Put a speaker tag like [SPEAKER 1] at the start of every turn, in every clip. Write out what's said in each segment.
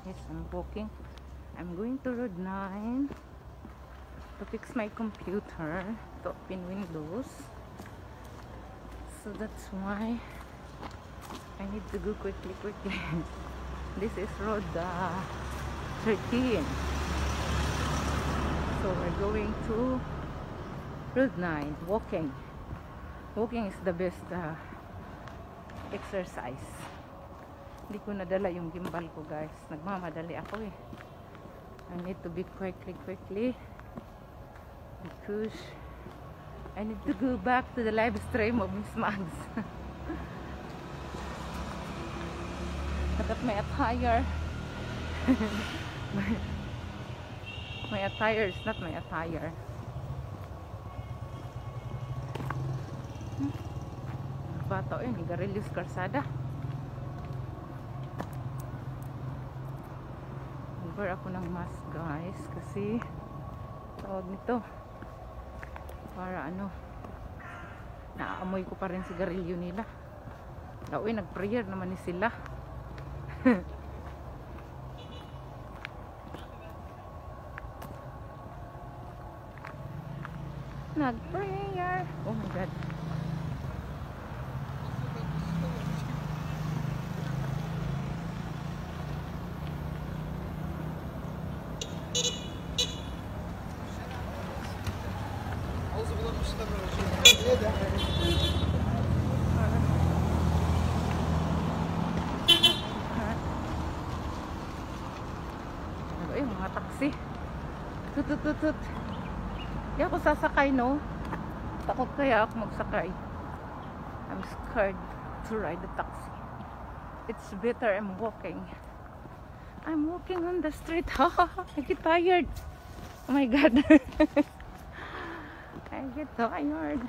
[SPEAKER 1] Yes, I'm walking. I'm going to Road 9 to fix my computer, to open Windows. So that's why I need to go quickly. This is Road 13. So we're going to Road 9, walking. Walking is the best exercise. Hindi ko nadala yung gimbal ko, guys. Nagmamadali ako eh. I need to be quickly because I need to go back to the live stream of Miss Mags. Look at my attire. My attire is not my attire. Bato yun, Igarillos Karsada. Wear ako ng mask, guys, kasi tawag nito para ano, naaamoy ko pa rin sigarilyo nila. Daw nag-prayer naman ni sila. Nag-prayer. Oh my God. Ay, mga taxi. Tut. Di ako sasakay, no? Takot kaya ako magsakay. I'm scared to ride the taxi. It's better I'm walking. I'm walking on the street. I get tired. Oh my God. I get tired.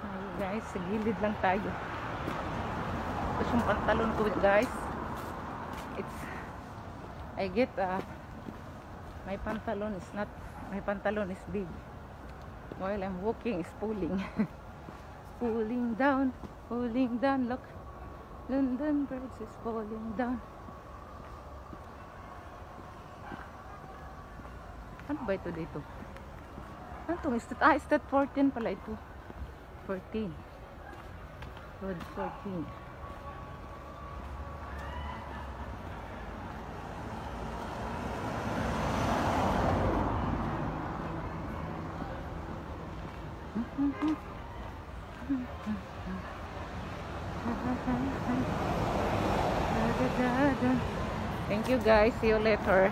[SPEAKER 1] Ay, guys, sa gilid lang tayo. Tapos yung pantalon ko, guys, I get my pantalon is big while I'm walking is pulling. Pulling down, look, London Bridge is falling down. Ano ba ito dito? Ano itong stat? Stat 14 pala ito. 14 Road 14. Thank you, guys. See you later.